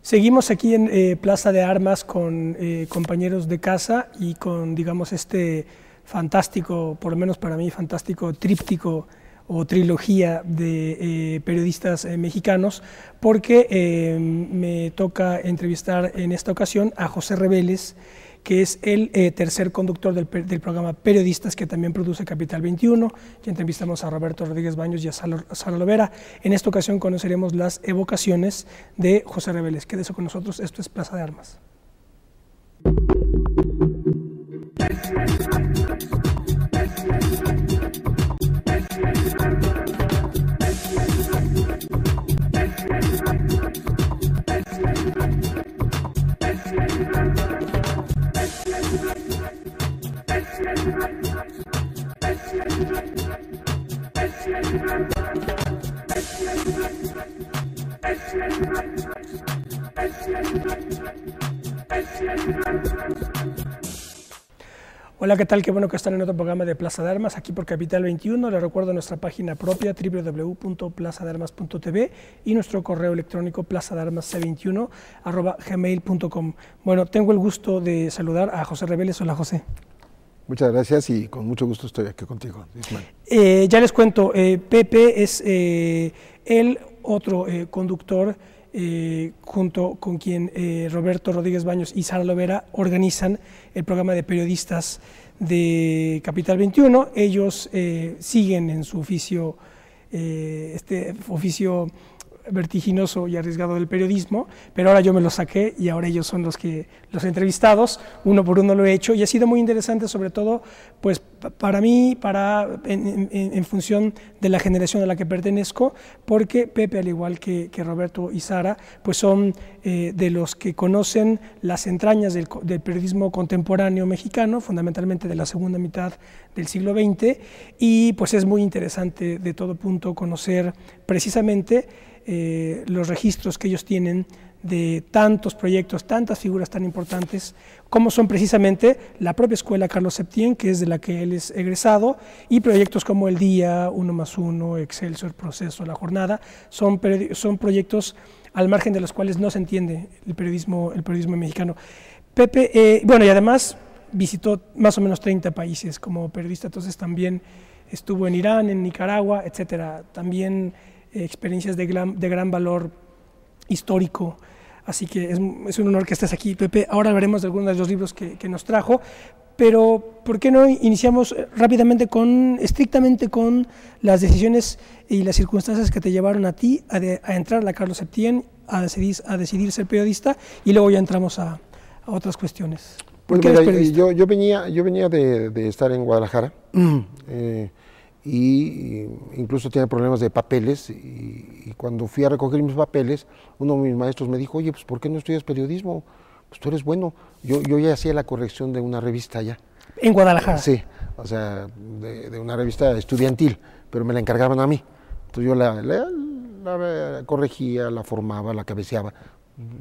Seguimos aquí en Plaza de Armas con compañeros de casa y con, digamos, este fantástico, por lo menos para mí, fantástico tríptico o trilogía de periodistas mexicanos, porque me toca entrevistar en esta ocasión a José Reveles, que es el tercer conductor del programa Periodistas, que también produce Capital 21. Ya entrevistamos a Roberto Rodríguez Baños y a Sara Lovera. En esta ocasión conoceremos las evocaciones de José Reveles. Quédese con nosotros, esto es Plaza de Armas. Hola, ¿qué tal? Qué bueno que están en otro programa de Plaza de Armas, aquí por Capital 21. Les recuerdo nuestra página propia, www.plazadearmas.tv, y nuestro correo electrónico plazadearmas21@gmail.com. Bueno, tengo el gusto de saludar a José Reveles. Hola, José. Muchas gracias y con mucho gusto estoy aquí contigo, Ismael. Ya les cuento, Pepe es el otro conductor, junto con quien Roberto Rodríguez Baños y Sara Lovera organizan el programa de periodistas de Capital 21. Ellos siguen en su oficio, este oficio vertiginoso y arriesgado del periodismo, pero ahora yo me lo saqué y ahora ellos son los entrevistados, uno por uno lo he hecho, y ha sido muy interesante, sobre todo pues para mí, en función de la generación a la que pertenezco, porque Pepe, al igual que Roberto y Sara, pues son de los que conocen las entrañas del periodismo contemporáneo mexicano, fundamentalmente de la segunda mitad del siglo XX, y pues es muy interesante de todo punto conocer precisamente los registros que ellos tienen de tantos proyectos, tantas figuras tan importantes, como son precisamente la propia Escuela Carlos Septién, que es de la que él es egresado, y proyectos como El Día, 1+1, Excelsior, Proceso, La Jornada, son proyectos al margen de los cuales no se entiende el periodismo mexicano. Pepe, bueno, y además visitó más o menos 30 países como periodista, entonces también estuvo en Irán, en Nicaragua, etcétera, también experiencias de gran valor histórico, así que es un honor que estés aquí, Pepe. Ahora hablaremos de algunos de los libros que nos trajo, pero ¿por qué no iniciamos rápidamente estrictamente con las decisiones y las circunstancias que te llevaron a ti a entrar a la Carlos Septién, a decidir ser periodista, y luego ya entramos a otras cuestiones? Pues mira, yo venía de estar en Guadalajara, y incluso tenía problemas de papeles, y cuando fui a recoger mis papeles, uno de mis maestros me dijo: oye, pues ¿por qué no estudias periodismo? Pues tú eres bueno. Yo ya hacía la corrección de una revista allá. ¿En Guadalajara? Sí, o sea, de una revista estudiantil, pero me la encargaban a mí. Entonces yo la corregía, la formaba, la cabeceaba,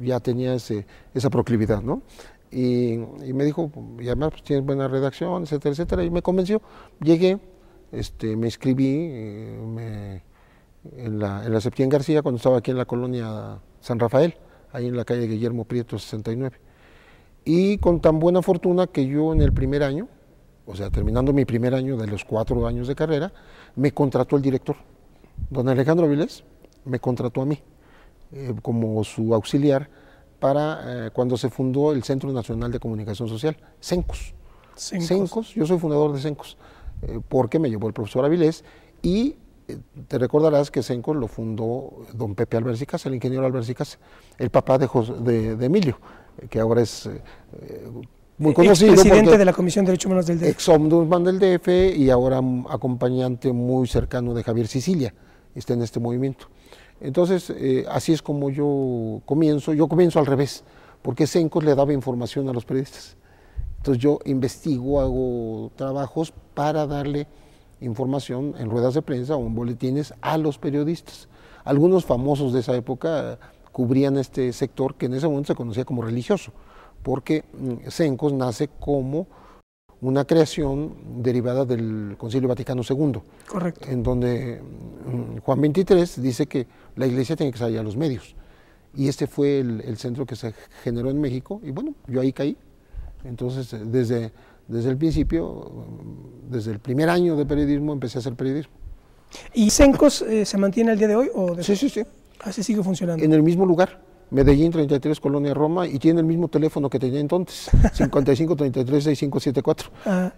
ya tenía esa proclividad, ¿no? Y me dijo, y además pues, tienes buena redacción, etcétera, etcétera, y me convenció. Llegué, me inscribí en la Septién García cuando estaba aquí en la colonia San Rafael, ahí en la calle Guillermo Prieto 69. Y con tan buena fortuna que yo en el primer año, o sea, terminando mi primer año de los 4 años de carrera, me contrató el director, don Alejandro Vilés, me contrató a mí como su auxiliar para cuando se fundó el Centro Nacional de Comunicación Social, CENCOS. CENCOS, yo soy fundador de CENCOS. Porque me llevó el profesor Avilés, y te recordarás que CENCOS lo fundó don Pepe Álvarez y Casa, el ingeniero Álvarez y Casa, el papá de Emilio, que ahora es muy conocido. Presidente de la Comisión de Derechos Humanos del DF. Ex-ombudsman del DF y ahora acompañante muy cercano de Javier Sicilia, está en este movimiento. Entonces, así es como yo comienzo al revés, porque CENCOS le daba información a los periodistas. Entonces yo investigo, hago trabajos para darle información en ruedas de prensa o en boletines a los periodistas. Algunos famosos de esa época cubrían este sector que en ese momento se conocía como religioso, porque CENCOS nace como una creación derivada del Concilio Vaticano II. Correcto. En donde Juan XXIII dice que la Iglesia tiene que salir a los medios. Y este fue el centro que se generó en México, y bueno, yo ahí caí. Entonces, desde el principio, desde el primer año de periodismo, empecé a hacer periodismo. ¿Y Cencos se mantiene al día de hoy? Sí, sí, sí. Así sigue funcionando. En el mismo lugar, Medellín 33, Colonia Roma, y tiene el mismo teléfono que tenía entonces, 55 33 65 74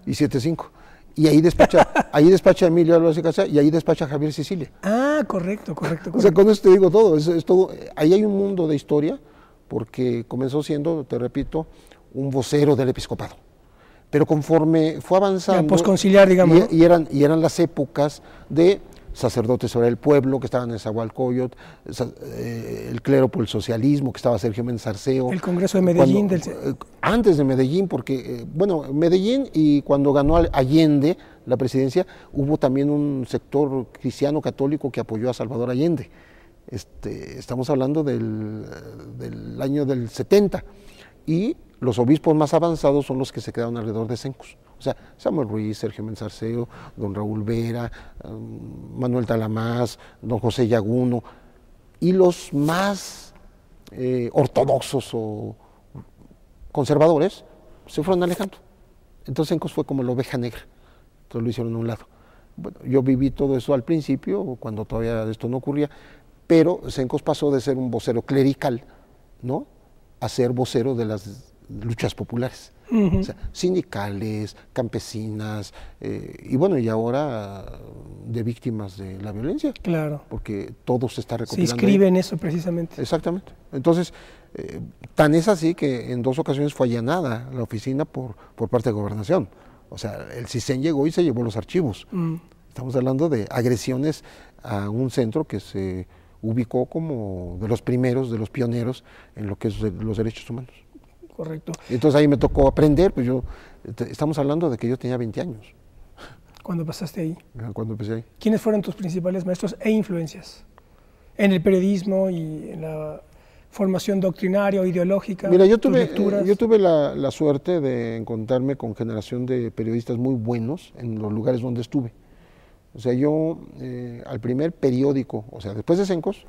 y 75. Y ahí despacha Emilio Álvarez y Casa, y ahí despacha Javier Sicilia. Ah, correcto, correcto. O sea, con eso te digo todo, es todo. Ahí hay un mundo de historia, porque comenzó siendo, te repito, un vocero del episcopado. Pero conforme fue avanzando, posconciliar, digamos, y eran las épocas de sacerdotes sobre el pueblo, que estaban en Nezahualcóyotl, el clero por el socialismo, que estaba Sergio Méndez Arceo. El Congreso de Medellín. Antes de Medellín, porque, bueno, Medellín, y cuando ganó Allende la presidencia, hubo también un sector cristiano católico que apoyó a Salvador Allende. Estamos hablando del año del 70, y los obispos más avanzados son los que se quedaron alrededor de Cencos. O sea, Samuel Ruiz, Sergio Méndez Arceo, don Raúl Vera, Manuel Talamás, don José Yaguno, y los más ortodoxos o conservadores se fueron alejando. Entonces Cencos fue como la oveja negra, entonces lo hicieron a un lado. Bueno, yo viví todo eso al principio, cuando todavía esto no ocurría, pero Cencos pasó de ser un vocero clerical, ¿no?, a ser vocero de las luchas populares, o sea, sindicales, campesinas, y bueno, y ahora de víctimas de la violencia. Claro. Porque todo se está recopilando. Se inscribe en eso precisamente. Exactamente. Entonces, tan es así que en 2 ocasiones fue allanada la oficina por parte de Gobernación. O sea, el CISEN llegó y se llevó los archivos. Estamos hablando de agresiones a un centro que se ubicó como de los primeros, de los pioneros en lo que es los derechos humanos. Correcto. Entonces ahí me tocó aprender, pues estamos hablando de que yo tenía 20 años. ¿Cuándo pasaste ahí? Cuando empecé ahí. ¿Quiénes fueron tus principales maestros e influencias en el periodismo y en la formación doctrinaria o ideológica? Mira, yo tuve la suerte de encontrarme con generación de periodistas muy buenos en los lugares donde estuve. O sea, yo al primer periódico, o sea, después de Cencos,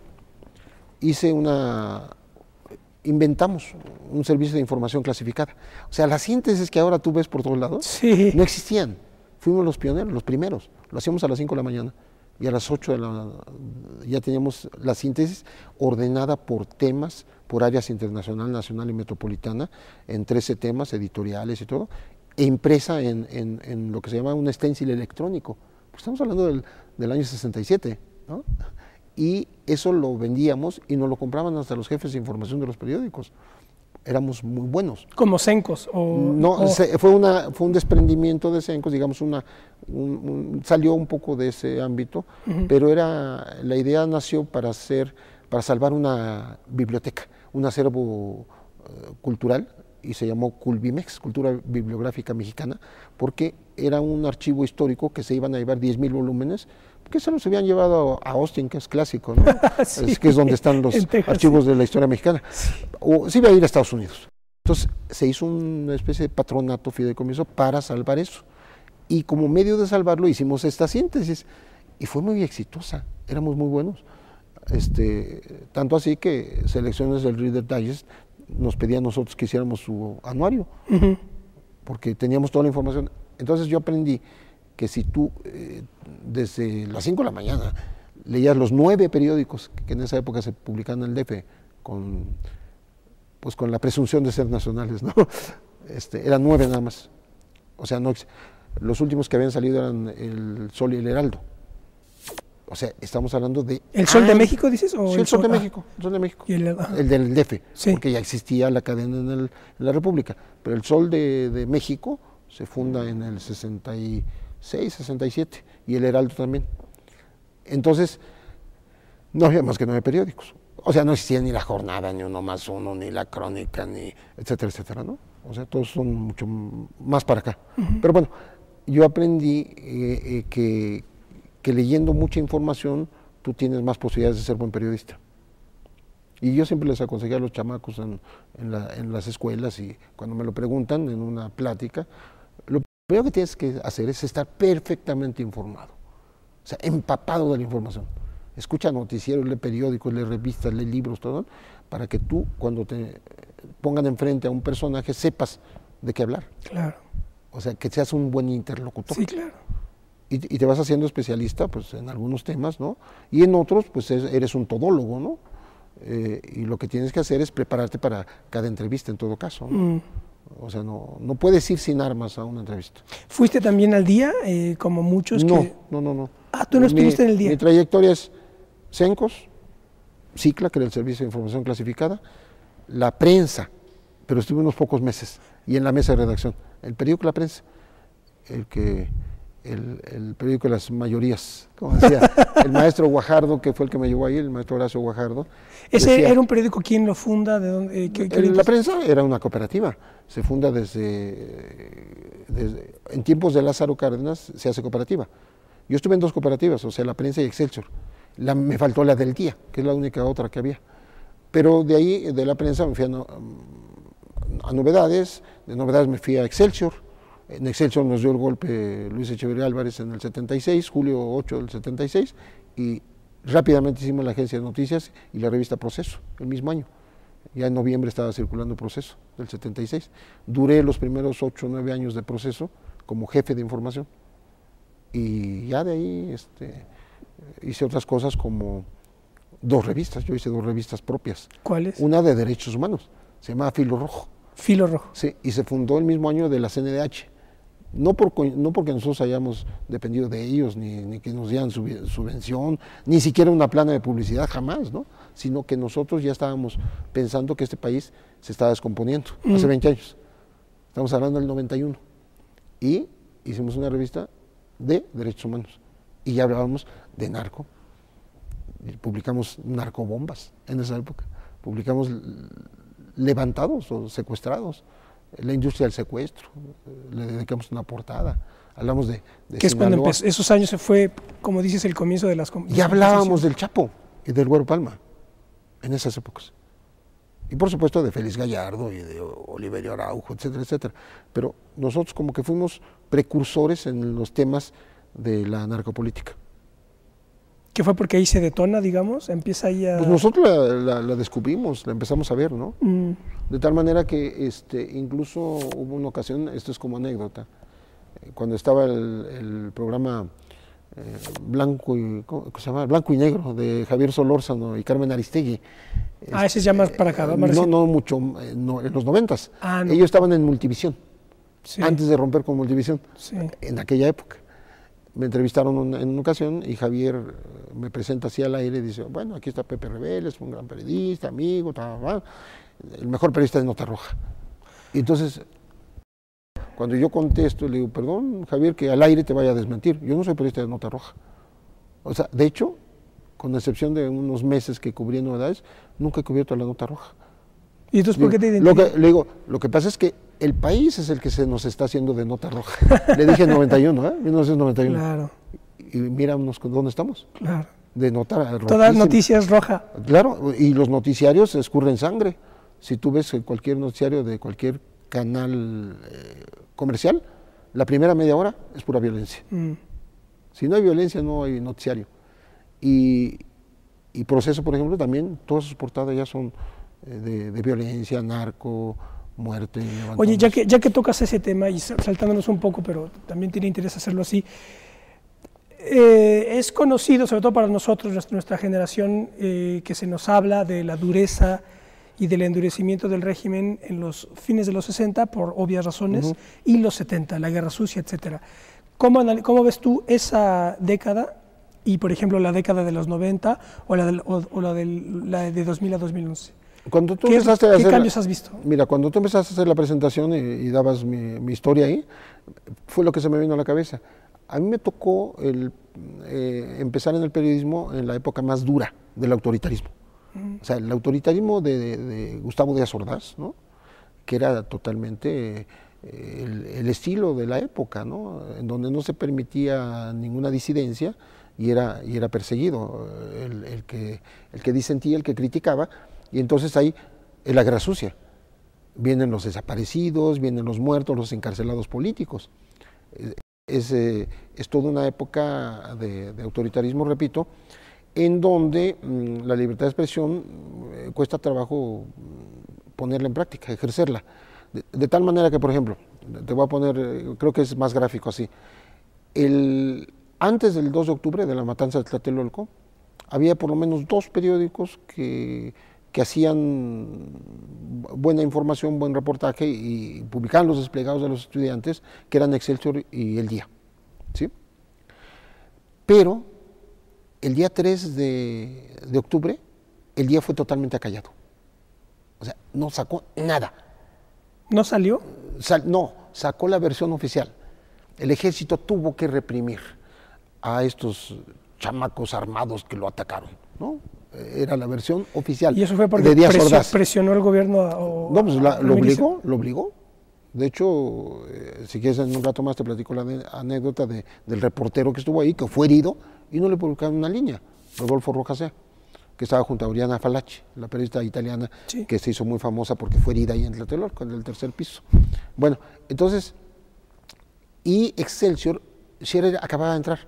inventamos un servicio de información clasificada. O sea, las síntesis que ahora tú ves por todos lados, sí, no existían. Fuimos los pioneros, los primeros. Lo hacíamos a las 5 de la mañana y a las 8 ya teníamos la síntesis ordenada por temas, por áreas internacional, nacional y metropolitana, en 13 temas editoriales y todo, e impresa en lo que se llama un stencil electrónico. Pues estamos hablando del año 67, ¿no? Y eso lo vendíamos y nos lo compraban hasta los jefes de información de los periódicos. Éramos muy buenos. ¿Como Cencos? No, fue un desprendimiento de Cencos, digamos, salió un poco de ese ámbito, pero la idea nació para salvar una biblioteca, un acervo cultural, y se llamó Culbimex, Cultura Bibliográfica Mexicana, porque era un archivo histórico que se iban a llevar 10,000 volúmenes, que se los habían llevado a Austin, que es clásico, ¿no? Sí, que es donde están los Texas, archivos de la historia mexicana. O se iba a ir a Estados Unidos. Entonces se hizo una especie de patronato fideicomiso para salvar eso. Y como medio de salvarlo hicimos esta síntesis, y fue muy exitosa, éramos muy buenos. Tanto así que Selecciones del Reader Digest nos pedía a nosotros que hiciéramos su anuario, porque teníamos toda la información. Entonces yo aprendí que si tú desde las 5 de la mañana leías los 9 periódicos que en esa época se publicaban en el DF con la presunción de ser nacionales, ¿no? Eran 9 nada más. O sea, los últimos que habían salido eran El Sol y El Heraldo. O sea, estamos hablando de... ¿El Sol de México, dices? Sí, el Sol de México. El Sol de México. ¿Y el del DF, sí, porque ya existía la cadena en la República. Pero el Sol de México se funda en el 66, 67, y el Heraldo también. Entonces, no había más que 9 periódicos. O sea, no existía ni La Jornada, ni Uno Más Uno, ni La Crónica, ni etcétera, etcétera, ¿no? O sea, todos son mucho más para acá. Pero bueno, yo aprendí que leyendo mucha información tú tienes más posibilidades de ser buen periodista. Y yo siempre les aconsejé a los chamacos en las escuelas, y cuando me lo preguntan en una plática, lo primero que tienes que hacer es estar perfectamente informado, o sea, empapado de la información. Escucha noticieros, lee periódicos, lee revistas, lee libros, todo, para que tú, cuando te pongan enfrente a un personaje, sepas de qué hablar. Claro. O sea, que seas un buen interlocutor. Sí, claro. Y te vas haciendo especialista, pues, en algunos temas, ¿no? Y en otros, pues, eres un todólogo, ¿no? Y lo que tienes que hacer es prepararte para cada entrevista, en todo caso, ¿no? O sea, no puedes ir sin armas a una entrevista. ¿Fuiste también al día, como muchos? No, que... no. Ah, tú no estuviste en el día. Mi trayectoria es CENCOS, CICLA, que era el Servicio de Información Clasificada, la prensa, pero estuve unos pocos meses, y en la mesa de redacción. El periódico La Prensa, el periódico de las mayorías, como decía el maestro Guajardo, que fue el que me llevó ahí, el maestro Horacio Guajardo. ¿Ese decía, era un periódico? ¿Quién lo funda? ¿De dónde, La Prensa era una cooperativa, se funda en tiempos de Lázaro Cárdenas, se hace cooperativa. Yo estuve en dos cooperativas, o sea, La Prensa y Excelsior. Me faltó la del Día, que es la única otra que había. Pero de ahí, de La Prensa, me fui a Novedades, de Novedades me fui a Excelsior. En Excelsior nos dio el golpe Luis Echeverría Álvarez en el 76, julio 8 del 76, y rápidamente hicimos la agencia de noticias y la revista Proceso, el mismo año. Ya en noviembre estaba circulando Proceso, del 76. Duré los primeros 8 o 9 años de Proceso como jefe de información. Y ya de ahí hice otras cosas como 2 revistas, yo hice 2 revistas propias. ¿Cuáles? Una de derechos humanos, se llamaba Filo Rojo. Filo Rojo. Sí, y se fundó el mismo año de la CNDH. No porque nosotros hayamos dependido de ellos, ni que nos dieran subvención, ni siquiera una plana de publicidad, jamás, ¿no? Sino que nosotros ya estábamos pensando que este país se estaba descomponiendo, hace 20 años. Estamos hablando del 91. Y hicimos una revista de derechos humanos. Y ya hablábamos de narco. Y publicamos narcobombas en esa época. Publicamos levantados o secuestrados. La industria del secuestro, le dedicamos una portada, hablamos de que es cuando empezó, esos años se fue, como dices, el comienzo de las... Y hablábamos del Chapo y del Güero Palma, en esas épocas. Y por supuesto de Félix Gallardo y de Oliverio Araujo, etcétera, etcétera. Pero nosotros como que fuimos precursores en los temas de la narcopolítica. ¿Qué fue porque ahí se detona, digamos? Empieza ahí a... Pues nosotros la descubrimos, la empezamos a ver, ¿no? De tal manera que incluso hubo una ocasión, esto es como anécdota, cuando estaba el programa Blanco y Negro de Javier Solórzano y Carmen Aristegui. Ese es ya más para acá, más no mucho, en los 90s. No. Ellos estaban en Multivisión, sí. Antes de romper con Multivisión, sí. En aquella época. Me entrevistaron en una ocasión y Javier me presenta así al aire y dice, bueno, aquí está Pepe Rebeles, un gran periodista, amigo, el mejor periodista de Nota Roja. Y entonces, cuando yo contesto, le digo, perdón, Javier, que al aire te vaya a desmentir, yo no soy periodista de Nota Roja. O sea, de hecho, con excepción de unos meses que cubrí Novedades, nunca he cubierto la Nota Roja. ¿Y entonces por qué te identificas? Le digo, lo que pasa es que el país es el que se nos está haciendo de Nota Roja. Le dije en 91, 1991. Claro. Y míranos dónde estamos. Claro. De nota rojísima. Todas noticias roja. Claro, y los noticiarios escurren sangre. Si tú ves cualquier noticiario de cualquier canal comercial, la primera media hora es pura violencia. Si no hay violencia, no hay noticiario. Y Proceso, por ejemplo, también, todas sus portadas ya son de violencia, narco, muerte. Oye, ya que tocas ese tema, y saltándonos un poco, pero también tiene interés hacerlo así, es conocido, sobre todo para nosotros, nuestra generación, que se nos habla de la dureza y del endurecimiento del régimen en los fines de los 60, por obvias razones, y los 70, la Guerra Sucia, etcétera. ¿Cómo ves tú esa década y, por ejemplo, la década de los 90 o la de 2000 a 2011? Cuando tú ¿Qué cambios has visto? Mira, cuando tú empezaste a hacer la presentación y dabas mi historia ahí, fue lo que se me vino a la cabeza. A mí me tocó empezar en el periodismo en la época más dura del autoritarismo. O sea, el autoritarismo de Gustavo Díaz Ordaz, ¿no? Que era totalmente el estilo de la época, ¿no? En donde no se permitía ninguna disidencia y era perseguido el que disentía, el que criticaba. Y entonces ahí, en la Guerra Sucia, vienen los desaparecidos, vienen los muertos, los encarcelados políticos. Es toda una época de autoritarismo, repito, en donde la libertad de expresión cuesta trabajo ponerla en práctica, ejercerla. De tal manera que, por ejemplo, te voy a poner, creo que es más gráfico así, antes del 2 de octubre, de la matanza de Tlatelolco, había por lo menos 2 periódicos que hacían buena información, buen reportaje y publicaban los desplegados de los estudiantes, que eran Excelsior y El Día, ¿sí? Pero el día 3 de octubre, El Día fue totalmente acallado. O sea, no sacó nada. ¿No salió? No, sacó la versión oficial. El ejército tuvo que reprimir a estos chamacos armados que lo atacaron, ¿no? Era la versión oficial. ¿Y eso fue porque presionó el gobierno? No, pues lo obligó. De hecho, si quieres en un rato más te platico la anécdota del reportero que estuvo ahí, que fue herido y no le publicaron una línea, Rodolfo Rojasea, que estaba junto a Oriana Fallaci, la periodista italiana, sí, que se hizo muy famosa porque fue herida ahí en Tlatelolco, en el 3er piso. Bueno, entonces, y Excelsior, Scherer acababa de entrar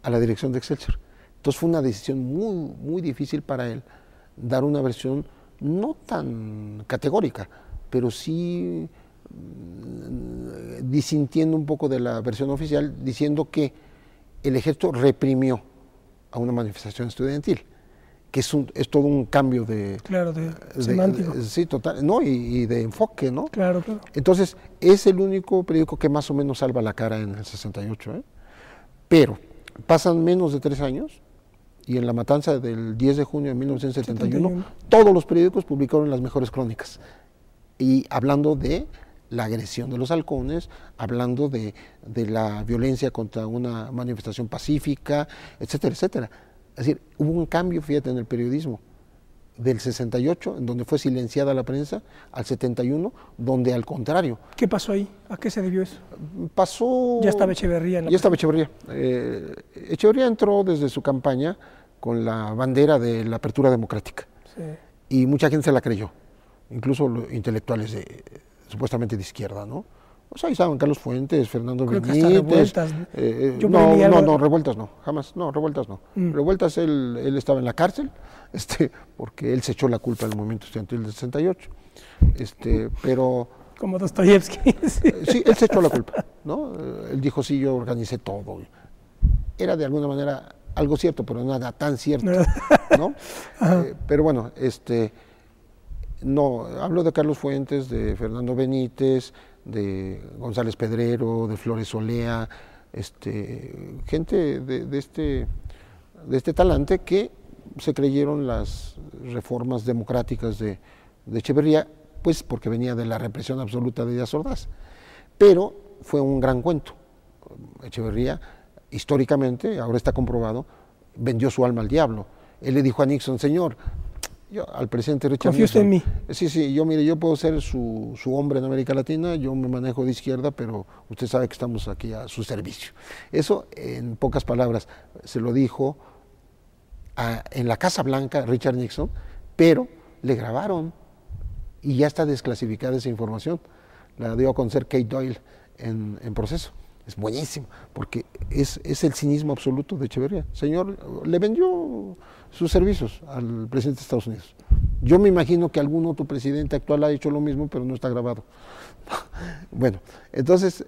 a la dirección de Excelsior. Entonces fue una decisión muy, muy difícil para él dar una versión no tan categórica, pero sí disintiendo un poco de la versión oficial, diciendo que el ejército reprimió a una manifestación estudiantil, que es todo un cambio de semántico. Sí, total, no, y de enfoque, ¿no? Claro, claro. Entonces, es el único periódico que más o menos salva la cara en el 68, ¿eh? Pero pasan menos de 3 años y en la matanza del 10 de junio de 1971, todos los periódicos publicaron las mejores crónicas, y hablando de la agresión de los halcones, hablando de la violencia contra una manifestación pacífica, etcétera, etcétera. Es decir, hubo un cambio, fíjate, en el periodismo, del 68, en donde fue silenciada la prensa, al 71, donde al contrario. ¿Qué pasó ahí? ¿A qué se debió eso? Pasó... Ya estaba Echeverría. Ya estaba Echeverría. Echeverría entró desde su campaña con la bandera de la apertura democrática. Sí. Y mucha gente se la creyó, incluso los intelectuales supuestamente de izquierda, ¿no? O sea, ahí estaban Carlos Fuentes, Fernando Benítez. Revueltas. No, revueltas no, jamás, no, revueltas no. Revueltas él estaba en la cárcel, porque él se echó la culpa del movimiento estudiantil del 68, pero... Como Dostoyevsky. Sí, él se echó la culpa, ¿no? Él dijo, sí, yo organicé todo. Era de alguna manera algo cierto, pero nada tan cierto, ¿no? Pero bueno, no, hablo de Carlos Fuentes, de Fernando Benítez, de González Pedrero, de Flores Olea, gente de este talante que se creyeron las reformas democráticas de Echeverría, pues porque venía de la represión absoluta de Díaz Ordaz. Pero fue un gran cuento. Echeverría, históricamente, ahora está comprobado, vendió su alma al diablo. Él le dijo a Nixon, señor, al presidente Richard Nixon, ¿confía usted en mí? Sí, yo puedo ser su hombre en América Latina, yo me manejo de izquierda, pero usted sabe que estamos aquí a su servicio. Eso, en pocas palabras, se lo dijo en la Casa Blanca Richard Nixon, pero le grabaron y ya está desclasificada esa información. La dio a conocer Kate Doyle en Proceso. Es buenísimo, porque es el cinismo absoluto de Echeverría. Señor, le vendió sus servicios al presidente de Estados Unidos. Yo me imagino que algún otro presidente actual ha hecho lo mismo, pero no está grabado. Bueno, entonces,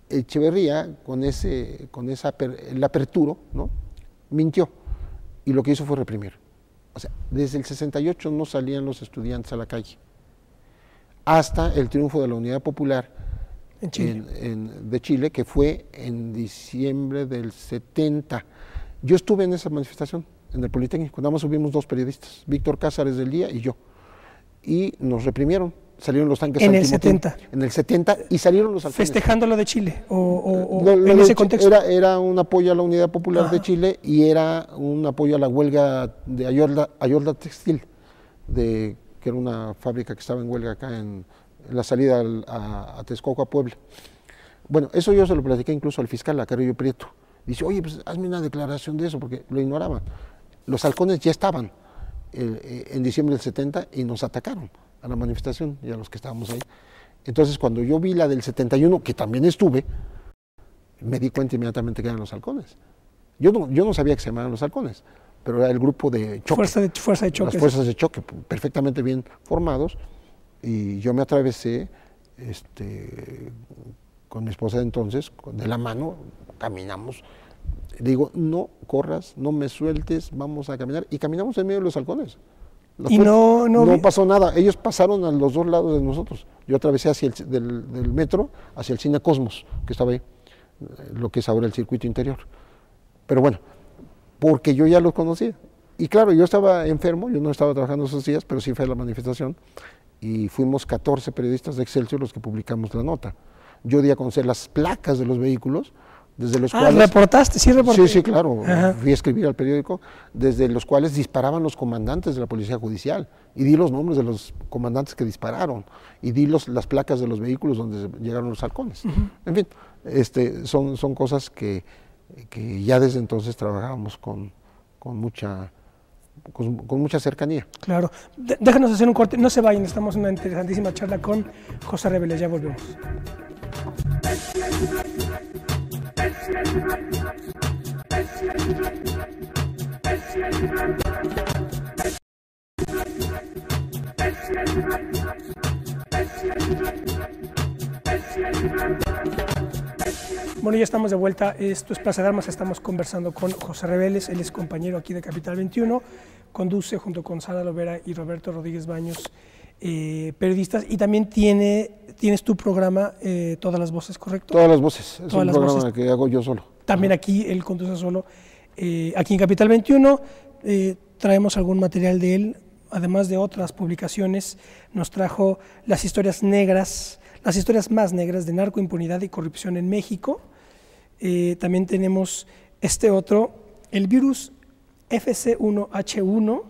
Echeverría, con el aperturo, ¿no?, mintió, y lo que hizo fue reprimir. O sea, desde el 68 no salían los estudiantes a la calle, hasta el triunfo de la Unidad Popular en Chile. De Chile, que fue en diciembre del 70. Yo estuve en esa manifestación, en el Politécnico, nada más subimos 2 periodistas, Víctor Cázares del Día y yo, y nos reprimieron, salieron los tanques en el 70. En el 70, y salieron los halcones. ¿Festejando lo de Chile? ¿En ese contexto? Era un apoyo a la Unidad Popular de Chile, y era un apoyo a la huelga de Ayorda Textil, que era una fábrica que estaba en huelga acá en la salida a Texcoco, a Puebla. Bueno, eso yo se lo platiqué incluso al fiscal, a Carrillo Prieto. Dice, oye, pues hazme una declaración de eso, porque lo ignoraban. Los halcones ya estaban en diciembre del 70 y nos atacaron a la manifestación y a los que estábamos ahí. Entonces, cuando yo vi la del 71, que también estuve, me di cuenta inmediatamente que eran los halcones. Yo no sabía que se llamaban los halcones, pero era el grupo de choque. Fuerza de choque. Las fuerzas de choque, perfectamente bien formados, y yo me atravesé con mi esposa de entonces, de la mano, caminamos. Le digo, no corras, no me sueltes, vamos a caminar. Y caminamos en medio de los halcones. Y no pasó nada, ellos pasaron a los dos lados de nosotros. Yo atravesé del metro hacia el Cine Cosmos, que estaba ahí, lo que es ahora el circuito interior. Pero bueno, porque yo ya los conocía. Y claro, yo estaba enfermo, yo no estaba trabajando esos días, pero sí fue a la manifestación. Y fuimos 14 periodistas de Excelsior los que publicamos la nota. Yo di a conocer las placas de los vehículos, desde los cuales... ¿Reportaste? Sí, reporté. Sí, claro. Ajá. Fui a escribir al periódico, desde los cuales disparaban los comandantes de la Policía Judicial. Y di los nombres de los comandantes que dispararon. Y di las placas de los vehículos donde llegaron los halcones. En fin, son cosas que ya desde entonces trabajábamos con mucha cercanía. Claro. Déjanos hacer un corte. No se vayan, estamos en una interesantísima charla con José Reveles. Ya volvemos. Bueno, ya estamos de vuelta. Esto es Plaza de Armas. Estamos conversando con José Reveles. Él es compañero aquí de Capital 21. Conduce junto con Sara Lovera y Roberto Rodríguez Baños, periodistas. Y también tienes tu programa, Todas las Voces, ¿correcto? Todas las Voces. Es Todas un programa que hago yo solo. También aquí él conduce solo. Aquí en Capital 21 traemos algún material de él. Además de otras publicaciones, nos trajo las historias negras, las historias más negras de narcoimpunidad y corrupción en México. También tenemos el virus FC1H1,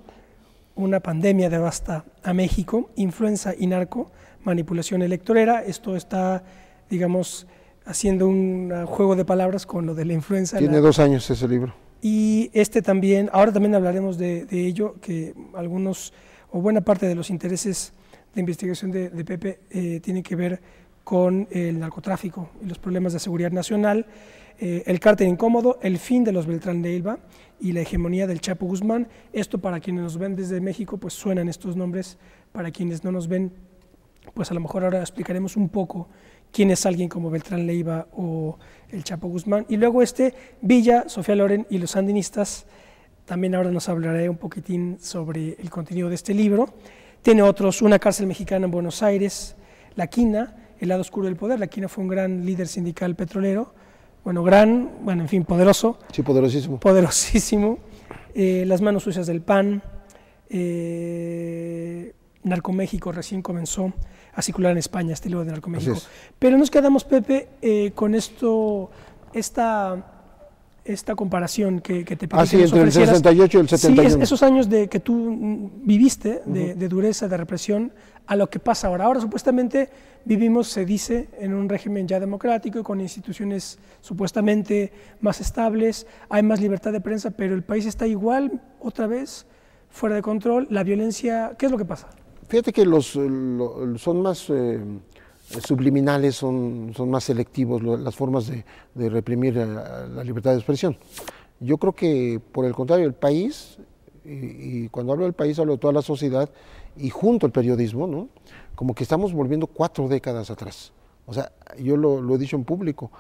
una pandemia devasta a México, influenza y narco, manipulación electorera. Esto está, digamos, haciendo un juego de palabras con lo de la influenza. Tiene 2 años ese libro. Y también, ahora también hablaremos de ello, que algunos o buena parte de los intereses de investigación de Pepe tienen que ver con el narcotráfico y los problemas de seguridad nacional, el cártel incómodo, el fin de los Beltrán Leiva y la hegemonía del Chapo Guzmán. Esto, para quienes nos ven desde México, pues suenan estos nombres. Para quienes no nos ven, pues a lo mejor ahora explicaremos un poco quién es alguien como Beltrán Leiva o el Chapo Guzmán. Y luego Villa, Sofía Loren y los sandinistas. También ahora nos hablaré un poquitín sobre el contenido de este libro. Tiene otros: Una cárcel mexicana en Buenos Aires, La Quina, El lado oscuro del poder. La Quina fue un gran líder sindical petrolero, en fin, poderoso. Sí, poderosísimo. Poderosísimo. Las manos sucias del PAN. Narcoméxico recién comenzó a circular en España, este libro de Narcoméxico. Pero nos quedamos, Pepe, con esta comparación que te pedí. Sí, entre el 68 y el 71. Sí, esos años que tú viviste, de dureza, de represión, a lo que pasa ahora. Ahora supuestamente vivimos, se dice, en un régimen ya democrático y con instituciones supuestamente más estables, hay más libertad de prensa, pero el país está igual, otra vez, fuera de control. La violencia, ¿qué es lo que pasa? Fíjate que son más subliminales, son más selectivos las formas de reprimir la libertad de expresión. Yo creo que, por el contrario, el país, y cuando hablo del país hablo de toda la sociedad, y junto al periodismo, ¿no? Como que estamos volviendo 4 décadas atrás. O sea, yo lo he dicho en público,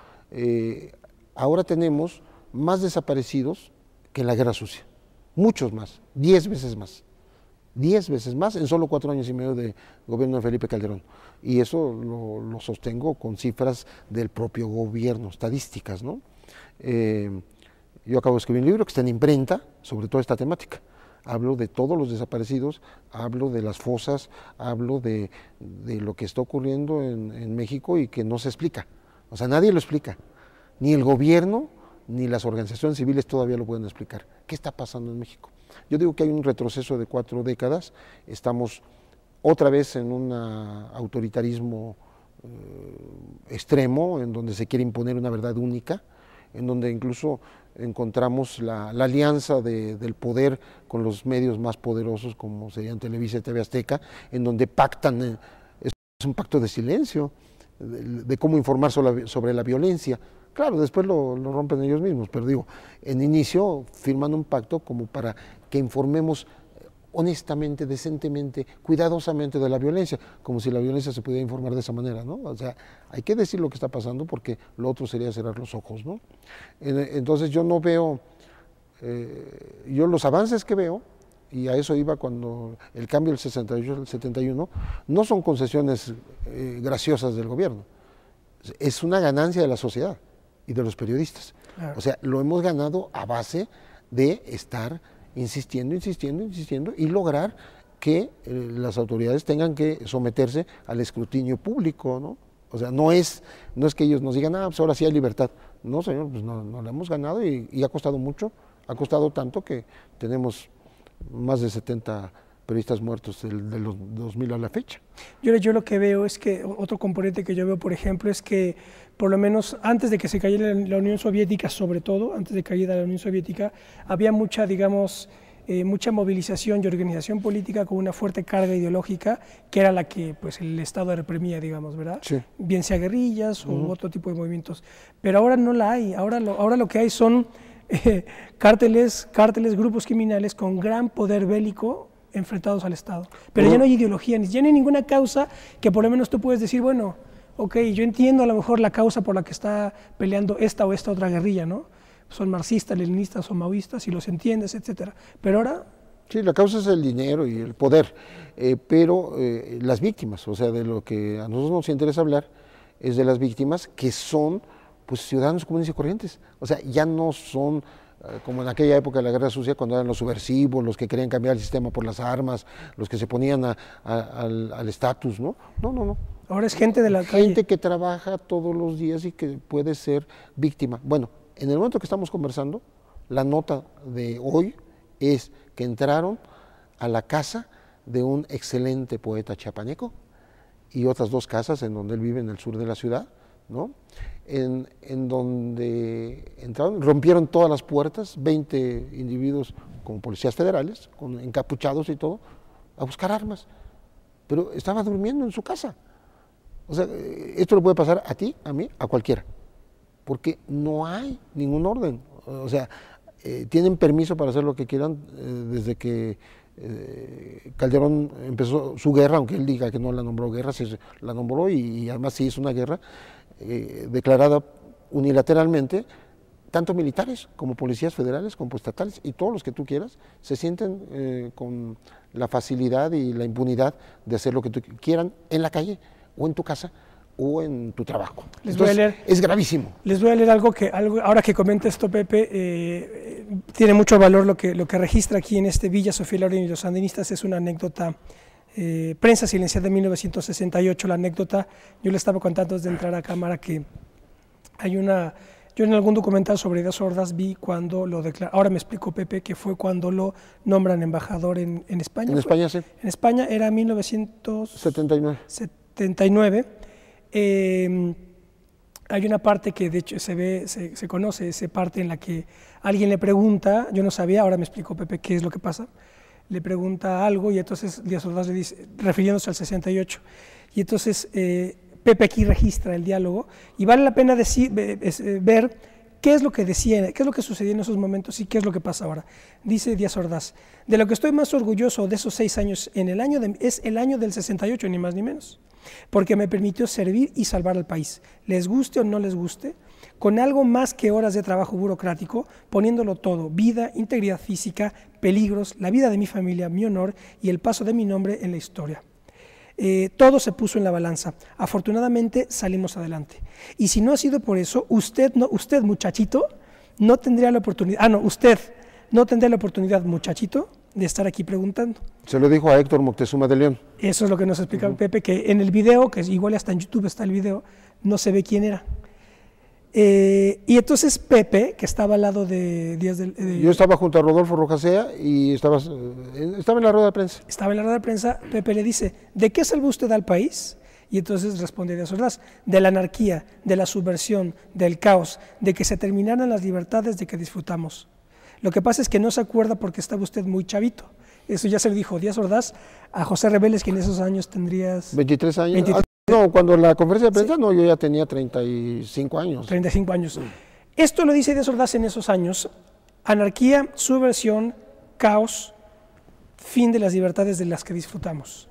ahora tenemos más desaparecidos que en la Guerra Sucia, muchos más, 10 veces más. 10 veces más en solo 4 años y medio de gobierno de Felipe Calderón. Y eso lo sostengo con cifras del propio gobierno, estadísticas, ¿no? Yo acabo de escribir un libro que está en imprenta sobre toda esta temática. Hablo de todos los desaparecidos, hablo de las fosas, hablo de lo que está ocurriendo en México y que no se explica. O sea, nadie lo explica. Ni el gobierno ni las organizaciones civiles todavía lo pueden explicar. ¿Qué está pasando en México? Yo digo que hay un retroceso de 4 décadas, estamos otra vez en un autoritarismo extremo, en donde se quiere imponer una verdad única, en donde incluso encontramos la alianza del poder con los medios más poderosos, como serían Televisa y TV Azteca, en donde pactan, es un pacto de silencio, de cómo informar sobre la violencia, Claro, después lo rompen ellos mismos, pero digo, en inicio firman un pacto como para que informemos honestamente, decentemente, cuidadosamente de la violencia, como si la violencia se pudiera informar de esa manera, ¿no? O sea, hay que decir lo que está pasando porque lo otro sería cerrar los ojos, ¿no? Entonces yo no veo, yo los avances que veo, y a eso iba cuando el cambio del 68 al 71, no son concesiones graciosas del gobierno, es una ganancia de la sociedad y de los periodistas. Claro. O sea, lo hemos ganado a base de estar insistiendo y lograr que las autoridades tengan que someterse al escrutinio público, ¿no? O sea, no es que ellos nos digan, pues ahora sí hay libertad. No, señor, pues no la hemos ganado y ha costado mucho, ha costado tanto que tenemos más de 70 periodistas muertos de los 2000 a la fecha. Yo lo que veo es que otro componente que yo veo, por ejemplo, es que por lo menos antes de que se cayera la Unión Soviética, sobre todo, antes de que cayera la Unión Soviética, había mucha, digamos, mucha movilización y organización política con una fuerte carga ideológica, que era la que pues, el Estado reprimía, digamos, ¿verdad? Sí. Bien sea guerrillas u otro tipo de movimientos. Pero ahora no la hay, ahora lo que hay son cárteles, grupos criminales con gran poder bélico enfrentados al Estado. Pero ya no hay ideología, ya no hay ninguna causa que por lo menos tú puedes decir, bueno, ok, yo entiendo a lo mejor la causa por la que está peleando esta o esta otra guerrilla, ¿no? Son marxistas, leninistas o maoístas y los entiendes, etcétera. Pero ahora... Sí, la causa es el dinero y el poder, pero las víctimas, o sea, de lo que a nosotros nos interesa hablar es de las víctimas que son pues ciudadanos comunes y corrientes, o sea, ya no son como en aquella época de la Guerra Sucia, cuando eran los subversivos, los que querían cambiar el sistema por las armas, los que se ponían al estatus, ¿no? No. Ahora es gente de la calle. Gente que trabaja todos los días y que puede ser víctima. Bueno, en el momento que estamos conversando, la nota de hoy es que entraron a la casa de un excelente poeta chiapaneco y otras 2 casas en donde él vive en el sur de la ciudad, ¿no? En donde entraron, rompieron todas las puertas, 20 individuos como policías federales, con encapuchados y todo, a buscar armas, pero estaba durmiendo en su casa. O sea, esto le puede pasar a ti, a mí, a cualquiera, porque no hay ningún orden. O sea, tienen permiso para hacer lo que quieran desde que Calderón empezó su guerra, aunque él diga que no la nombró guerra, sí la nombró y además sí es una guerra declarada unilateralmente. Tanto militares como policías federales, como estatales y todos los que tú quieras se sienten con la facilidad y la impunidad de hacer lo que tú quieran en la calle o en tu casa o en tu trabajo. Es gravísimo. Les voy a leer algo ahora que comenta esto Pepe, tiene mucho valor lo que registra aquí en este Villa Sofía Loren y los sandinistas. Es una anécdota, prensa silenciada de 1968, la anécdota, yo le estaba contando antes de entrar a cámara que yo en algún documental sobre Díaz Ordaz vi cuando lo declaró, ahora me explicó Pepe, que fue cuando lo nombran embajador en España. En España, sí. En España era 1979. Hay una parte que de hecho se conoce, esa parte en la que alguien le pregunta, yo no sabía, ahora me explicó Pepe qué es lo que pasa, le pregunta algo y entonces Díaz Ordaz le dice, refiriéndose al 68, y entonces Pepe aquí registra el diálogo y vale la pena ver qué es lo que decía, qué es lo que sucedía en esos momentos y qué es lo que pasa ahora. Dice Díaz Ordaz, de lo que estoy más orgulloso de esos 6 años es el año del 68, ni más ni menos, porque me permitió servir y salvar al país, les guste o no les guste, con algo más que horas de trabajo burocrático, poniéndolo todo, vida, integridad física, peligros, la vida de mi familia, mi honor y el paso de mi nombre en la historia. Todo se puso en la balanza. Afortunadamente salimos adelante. Y si no ha sido por eso, usted muchachito, no tendría la oportunidad, usted no tendría la oportunidad, muchachito, de estar aquí preguntando. Se lo dijo a Héctor Moctezuma de León. Eso es lo que nos explica Pepe, que en el video, que igual hasta en YouTube está el video, no se ve quién era. Y entonces Pepe, que estaba al lado de Díaz yo estaba junto a Rodolfo Rojasea y estaba en la rueda de prensa. Estaba en la rueda de prensa, Pepe le dice, ¿de qué salvó usted al país? Y entonces responde Díaz Ordaz, de la anarquía, de la subversión, del caos, de que se terminaran las libertades de que disfrutamos. Lo que pasa es que no se acuerda porque estaba usted muy chavito. Eso ya se lo dijo Díaz Ordaz a José Reveles, que en esos años tendrías... 23 años. 23. No, No, cuando la conferencia de prensa, no, yo ya tenía 35 años. 35 años. Esto lo dice Díaz Ordaz en esos años: anarquía, subversión, caos, fin de las libertades de las que disfrutamos.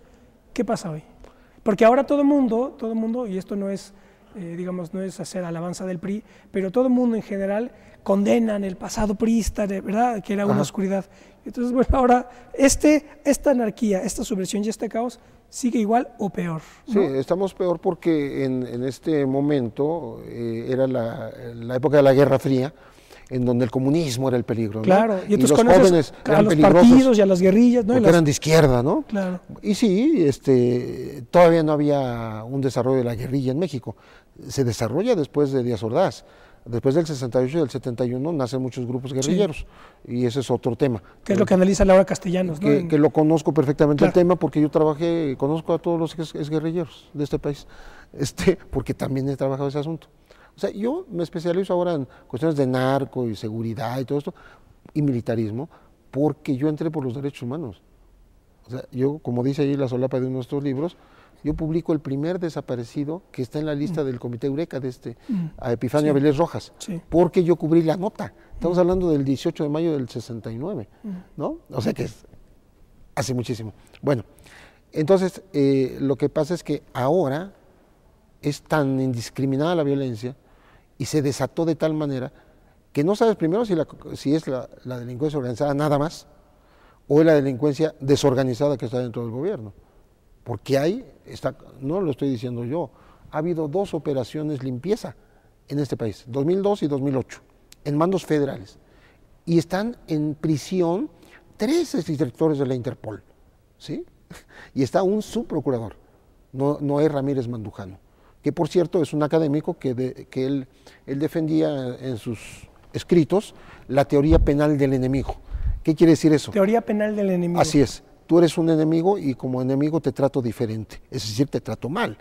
¿Qué pasa hoy? Porque ahora todo el mundo, y esto no es, digamos, no es hacer alabanza del PRI, pero todo el mundo en general condenan el pasado priista, ¿verdad?, que era una oscuridad. Entonces, bueno, ahora esta anarquía, esta subversión y este caos sigue igual o peor, ¿no? Sí, estamos peor porque en este momento era la época de la Guerra Fría, en donde el comunismo era el peligro, ¿no? Claro, y los entonces jóvenes a eran los peligrosos partidos y a las guerrillas, ¿no? porque eran de izquierda, ¿no? Claro. Y sí, todavía no había un desarrollo de la guerrilla en México. Se desarrolla después de Díaz Ordaz. Después del 68 y del 71 nacen muchos grupos guerrilleros, y ese es otro tema. Que es lo que analiza Laura Castellanos, ¿no? Que lo conozco perfectamente, claro, el tema, porque yo conozco a todos los exguerrilleros de este país, porque también he trabajado ese asunto. O sea, yo me especializo ahora en cuestiones de narco y seguridad y todo esto, y militarismo, porque yo entré por los derechos humanos. O sea, yo, como dice ahí la solapa de uno de estos libros, yo publico el primer desaparecido que está en la lista del Comité Eureka de a Epifanio Avilés Rojas, porque yo cubrí la nota. Estamos hablando del 18 de mayo del 69, ¿no? O sea que hace muchísimo. Bueno, entonces lo que pasa es que ahora es tan indiscriminada la violencia y se desató de tal manera que no sabes primero si es la delincuencia organizada nada más o es la delincuencia desorganizada que está dentro del gobierno. Porque no lo estoy diciendo yo, ha habido 2 operaciones limpieza en este país, 2002 y 2008, en mandos federales. Y están en prisión 3 exdirectores de la Interpol, ¿sí? Y está un subprocurador, Noé Ramírez Mandujano, que por cierto es un académico que él defendía en sus escritos la teoría penal del enemigo. ¿Qué quiere decir eso? Teoría penal del enemigo. Así es. Tú eres un enemigo y como enemigo te trato diferente, es decir, te trato mal.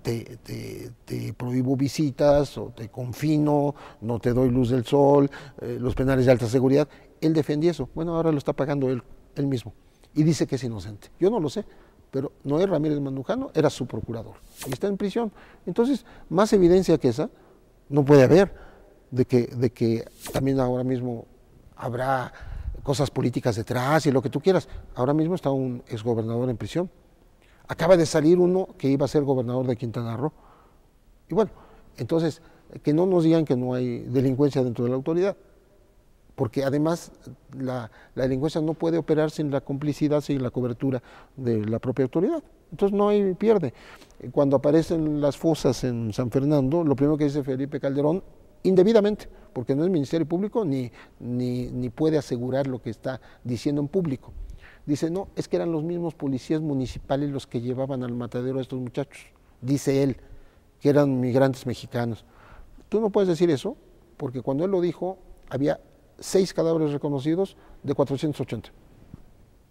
Te prohíbo visitas o te confino, no te doy luz del sol, los penales de alta seguridad. Él defendía eso. Bueno, ahora lo está pagando él mismo y dice que es inocente. Yo no lo sé, pero Noé Ramírez Mandujano era su procurador y está en prisión. Entonces, más evidencia que esa no puede haber de que también ahora mismo habrá cosas políticas detrás y lo que tú quieras. Ahora mismo está un exgobernador en prisión. Acaba de salir uno que iba a ser gobernador de Quintana Roo. Y bueno, entonces, que no nos digan que no hay delincuencia dentro de la autoridad, porque además la delincuencia no puede operar sin la complicidad, sin la cobertura de la propia autoridad. Entonces no hay pierde. Cuando aparecen las fosas en San Fernando, lo primero que dice Felipe Calderón, indebidamente, porque no es Ministerio Público ni puede asegurar lo que está diciendo en público. Dice, no, es que eran los mismos policías municipales los que llevaban al matadero a estos muchachos, dice él, que eran migrantes mexicanos. Tú no puedes decir eso, porque cuando él lo dijo, había 6 cadáveres reconocidos de 480.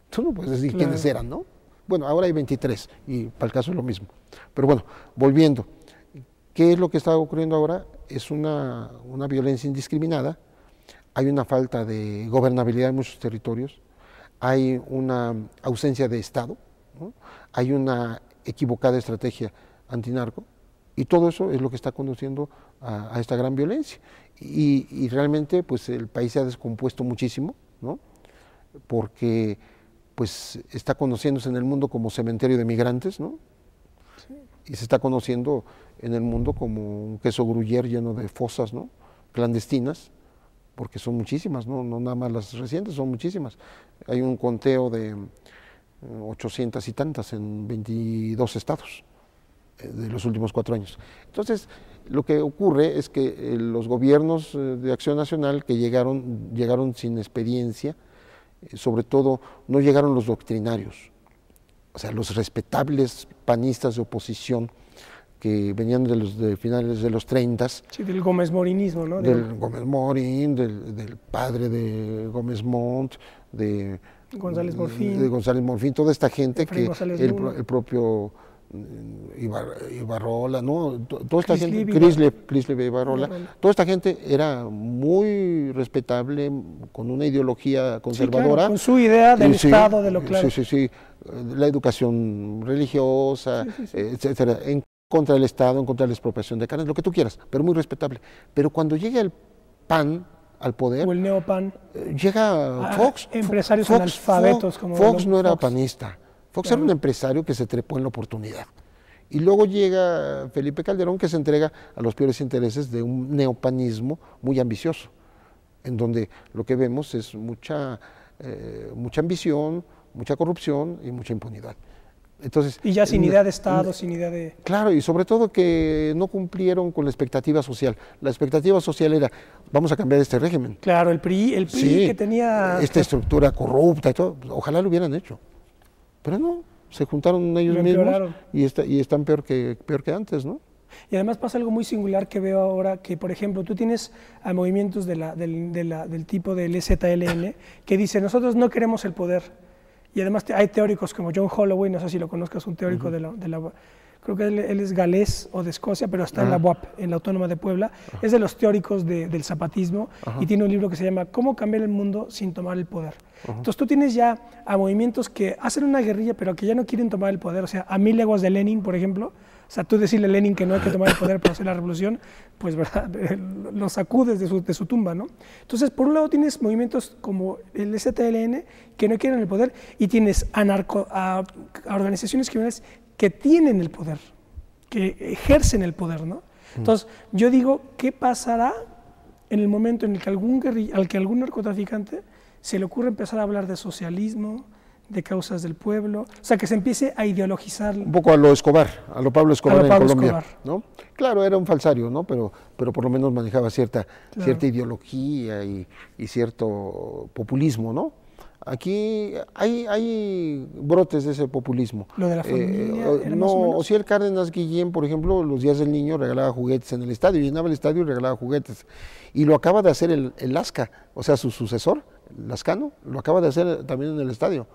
Tú no puedes decir quiénes eran, ¿no? Bueno, ahora hay 23, y para el caso es lo mismo. Pero bueno, volviendo, ¿qué es lo que está ocurriendo ahora? Es una violencia indiscriminada, hay una falta de gobernabilidad en muchos territorios, hay una ausencia de Estado, ¿no? Hay una equivocada estrategia antinarco, y todo eso es lo que está conduciendo a esta gran violencia. Y realmente pues el país se ha descompuesto muchísimo, ¿no? Porque pues está conociéndose en el mundo como cementerio de migrantes, ¿no? Sí. Y se está conociendo en el mundo como un queso gruyère lleno de fosas, ¿no?, clandestinas, porque son muchísimas, no nada más las recientes, son muchísimas. Hay un conteo de 800 y tantas en 22 estados de los últimos 4 años. Entonces, lo que ocurre es que los gobiernos de Acción Nacional que llegaron sin experiencia, sobre todo no llegaron los doctrinarios, o sea, los respetables panistas de oposición que venían de finales de los 30. Sí, del Gómez Morinismo, ¿no? Del Gómez Morín, del padre de Gómez Montt, de González Morfín. De González Morfín, toda esta gente que el propio Ibarrola, ¿no? Toda esta gente, Crislev Ibarrola, toda esta gente era muy respetable, con una ideología conservadora. Sí, claro, con su idea del Estado, de lo claro. Sí, la educación religiosa, etcétera. contra el Estado, en contra de la expropiación de carnes, lo que tú quieras, pero muy respetable. Pero cuando llega el PAN al poder, o el neopan, llega Fox. Empresarios analfabetos como Fox no era Fox. panista. Fox Claro. era un empresario que se trepó en la oportunidad. Y luego llega Felipe Calderón, que se entrega a los peores intereses de un neopanismo muy ambicioso, en donde lo que vemos es mucha ambición, mucha corrupción y mucha impunidad. Entonces, Y ya sin idea de Estado, sin idea de... claro, y sobre todo que no cumplieron con la expectativa social. La expectativa social era, vamos a cambiar este régimen. Claro, el PRI Sí, que tenía... esta estructura corrupta y todo, ojalá lo hubieran hecho. Pero no, se juntaron ellos Lo mismos empeoraron. y están peor que antes, ¿no? Y además pasa algo muy singular que veo ahora, que por ejemplo tú tienes a movimientos del tipo del EZLN que dice, nosotros no queremos el poder. Y además hay teóricos como John Holloway, no sé si lo conozcas, un teórico creo que él es galés o de Escocia, pero está en la UAP, en la Autónoma de Puebla. Es de los teóricos del zapatismo y tiene un libro que se llama ¿Cómo cambiar el mundo sin tomar el poder? Entonces tú tienes ya a movimientos que hacen una guerrilla, pero que ya no quieren tomar el poder. O sea, a 1000 leguas de Lenin, por ejemplo, o sea, tú decirle a Lenin que no hay que tomar el poder para hacer la revolución, pues verdad, lo sacudes de su tumba, ¿no? Entonces, por un lado tienes movimientos como el ZLN que no quieren el poder y tienes a organizaciones criminales que tienen el poder, que ejercen el poder, ¿no? Entonces, yo digo, ¿qué pasará en el momento en el que algún narcotraficante se le ocurre empezar a hablar de socialismo, de causas del pueblo, o sea, que se empiece a ideologizar? Un poco a lo Escobar, a lo Pablo Escobar Pablo en Colombia, Escobar. ¿no? Claro, era un falsario, ¿no? Pero por lo menos manejaba cierta ideología y cierto populismo, ¿no? Aquí hay brotes de ese populismo. Lo de la familia, ¿era no, más o menos? Osiel Cárdenas Guillén, por ejemplo, los días del niño regalaba juguetes en el estadio, llenaba el estadio y regalaba juguetes. Y lo acaba de hacer el Lasca, o sea, su sucesor, Lascano, lo acaba de hacer también en el estadio.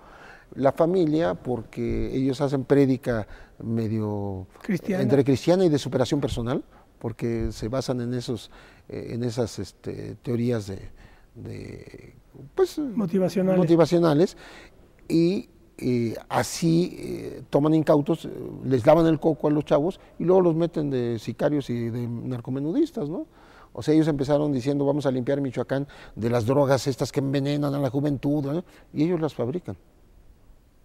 La familia, porque ellos hacen prédica medio Cristiana. entre cristiana y de superación personal, porque se basan en esas teorías pues, motivacionales y así toman incautos, les lavan el coco a los chavos y luego los meten de sicarios y de narcomenudistas, ¿no? O sea, ellos empezaron diciendo, vamos a limpiar Michoacán de las drogas estas que envenenan a la juventud, ¿no? Y ellos las fabrican.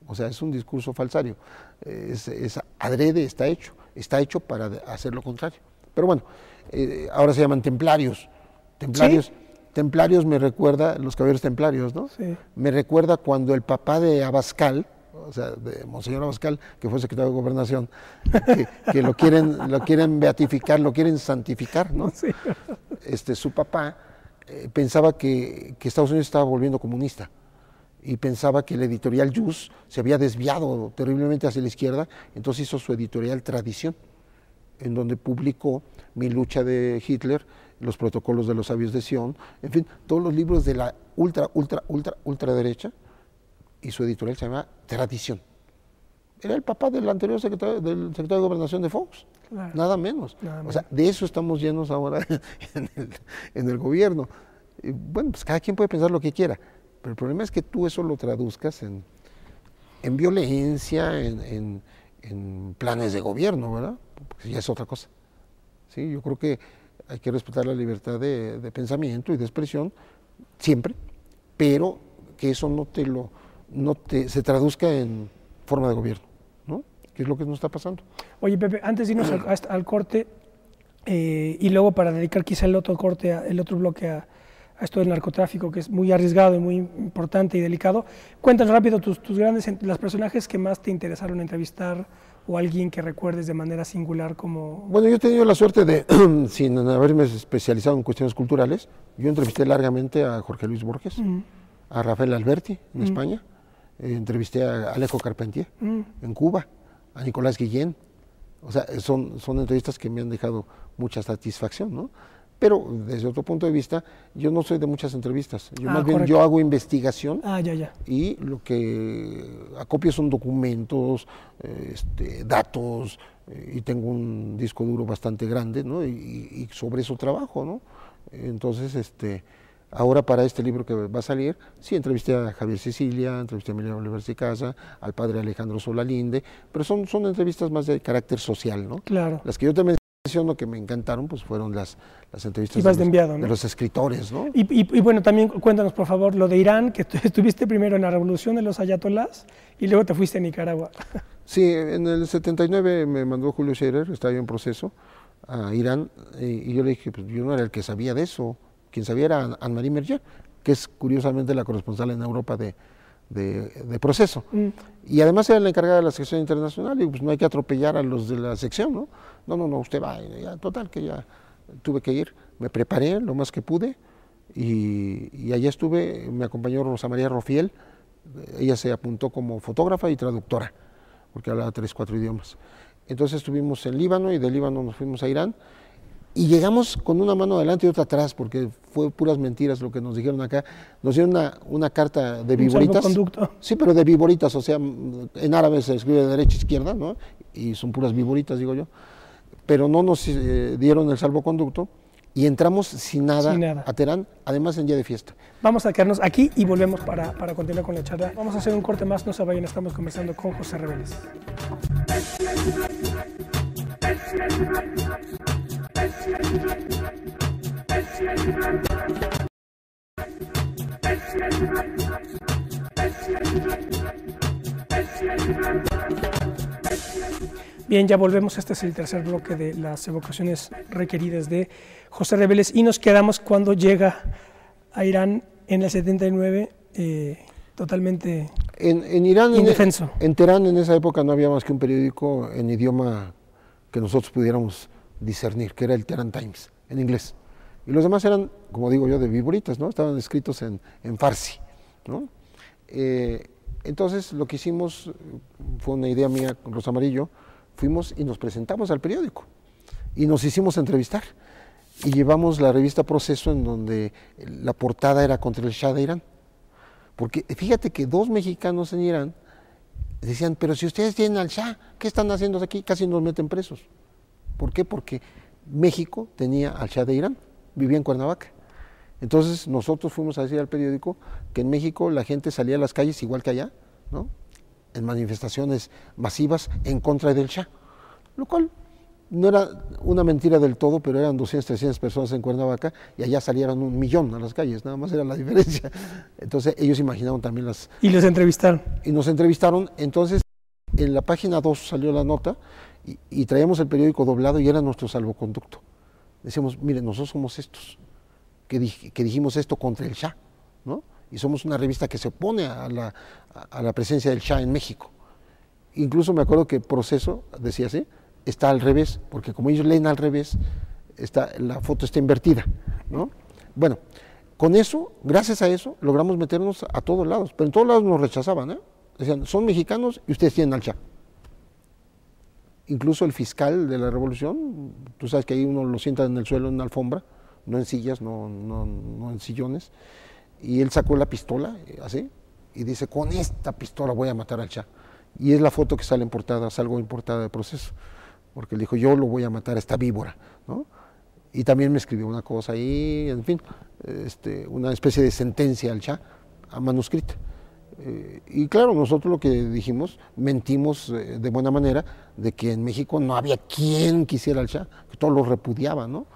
O sea, es un discurso falsario. Es adrede, está hecho para hacer lo contrario. Pero bueno, ahora se llaman templarios. Templarios me recuerda, los caballeros templarios, ¿no? Sí. Me recuerda cuando el papá de Abascal, o sea, de Monseñor Abascal, que fue secretario de Gobernación, que lo quieren beatificar, lo quieren santificar, ¿no? Sí. Su papá pensaba que Estados Unidos estaba volviendo comunista y pensaba que el editorial Jus se había desviado terriblemente hacia la izquierda, entonces hizo su editorial Tradición, en donde publicó Mi lucha de Hitler, Los protocolos de los sabios de Sion, en fin, todos los libros de la ultraderecha, y su editorial se llama Tradición. Era el papá del anterior secretario de Gobernación de Fox, Claro. nada menos. O sea, de eso estamos llenos ahora en el gobierno. Y bueno, pues cada quien puede pensar lo que quiera, pero el problema es que tú eso lo traduzcas en violencia, en planes de gobierno, ¿verdad? Porque ya es otra cosa. ¿Sí? Yo creo que hay que respetar la libertad de pensamiento y de expresión siempre, pero que eso se traduzca en forma de gobierno, ¿no? Que es lo que nos está pasando. Oye, Pepe, antes de irnos al corte, y luego para dedicar quizá el otro bloque a esto del narcotráfico, que es muy arriesgado y muy importante y delicado, cuéntanos rápido los personajes que más te interesaron entrevistar o alguien que recuerdes de manera singular como... Bueno, yo he tenido la suerte de, sin haberme especializado en cuestiones culturales, yo entrevisté largamente a Jorge Luis Borges, a Rafael Alberti en España, entrevisté a Alejo Carpentier en Cuba, a Nicolás Guillén. O sea, son entrevistas que me han dejado mucha satisfacción, ¿no? Pero desde otro punto de vista, yo no soy de muchas entrevistas. Más bien yo hago investigación y lo que acopio son documentos, datos, y tengo un disco duro bastante grande, ¿no? Y sobre eso trabajo, ¿no? Entonces, Ahora para este libro que va a salir, sí, entrevisté a Javier Sicilia, entrevisté a Emiliano Olivares y Casa, al padre Alejandro Solalinde, pero son entrevistas más de carácter social, ¿no? Claro. Las que yo te menciono que me encantaron, pues fueron las entrevistas Ibas de enviado, ¿no? de los escritores, ¿no? Y bueno, también cuéntanos, por favor, lo de Irán, que estuviste primero en la revolución de los ayatolás y luego te fuiste a Nicaragua. Sí, en el 79 me mandó Julio Scherer, estaba yo en proceso, a Irán, y yo le dije, pues yo no era el que sabía de eso, quien sabía era Anne-Marie Merger, que es curiosamente la corresponsal en Europa de proceso. Y además era la encargada de la sección internacional, y pues no hay que atropellar a los de la sección, ¿no? No, usted va, ya, total, que ya tuve que ir, me preparé lo más que pude, y allá estuve, me acompañó Rosa María Rofiel, ella se apuntó como fotógrafa y traductora, porque hablaba 3, 4 idiomas. Entonces estuvimos en Líbano y de Líbano nos fuimos a Irán y llegamos con una mano adelante y otra atrás, porque fue puras mentiras lo que nos dijeron acá. Nos dieron una carta de viboritas. Sí, pero de viboritas, o sea, en árabe se escribe de derecha a izquierda, ¿no? Y son puras viboritas, digo yo. Pero no nos dieron el salvoconducto y entramos sin nada a Teherán, además en día de fiesta. Vamos a quedarnos aquí y volvemos para continuar con la charla. Vamos a hacer un corte más, no se vayan, estamos conversando con José Reveles. Bien, ya volvemos. Este es el tercer bloque de las evocaciones requeridas de José Reveles y nos quedamos cuando llega a Irán en el 79, totalmente en Irán, indefenso. En Teherán en esa época no había más que un periódico en idioma que nosotros pudiéramos discernir, que era el Tehran Times, en inglés. Y los demás eran, como digo yo, de viboritas, ¿no? Estaban escritos en farsi, ¿no? Entonces lo que hicimos fue una idea mía con Rosa Amarillo, fuimos y nos presentamos al periódico y nos hicimos entrevistar y llevamos la revista Proceso, en donde la portada era contra el Shah de Irán, porque fíjate que 2 mexicanos en Irán decían, pero si ustedes tienen al Shah, ¿qué están haciendo aquí? Casi nos meten presos. ¿Por qué? Porque México tenía al Shah de Irán, vivía en Cuernavaca. Entonces nosotros fuimos a decir al periódico que en México la gente salía a las calles igual que allá, ¿no? En manifestaciones masivas en contra del Shah, lo cual no era una mentira del todo, pero eran 200, 300 personas en Cuernavaca y allá salieron 1.000.000 a las calles, nada más era la diferencia. Entonces ellos imaginaron también las... Y los entrevistaron. Y nos entrevistaron, entonces en la página 2 salió la nota y traíamos el periódico doblado y era nuestro salvoconducto. Decíamos, miren, nosotros somos estos, que dijimos esto contra el Shah, ¿no? Y somos una revista que se opone a la presencia del Shah en México. Incluso me acuerdo que Proceso decía así, está al revés, porque como ellos leen al revés, la foto está invertida, ¿no? Bueno, con eso, gracias a eso, logramos meternos a todos lados, pero en todos lados nos rechazaban, ¿eh? Decían, son mexicanos y ustedes tienen al Shah. Incluso el fiscal de la revolución, tú sabes que ahí uno lo sienta en el suelo, en una alfombra, no en sillas, no en sillones, y él sacó la pistola, así, y dice, con esta pistola voy a matar al Shah. Y es la foto que sale en portada, salgo en portada de Proceso, porque él dijo, yo lo voy a matar a esta víbora, ¿no? Y también me escribió una cosa ahí, en fin, una especie de sentencia al Shah, a manuscrita. Y claro, nosotros lo que dijimos, mentimos de buena manera, de que en México no había quien quisiera al Shah, que todos lo repudiaban, ¿no?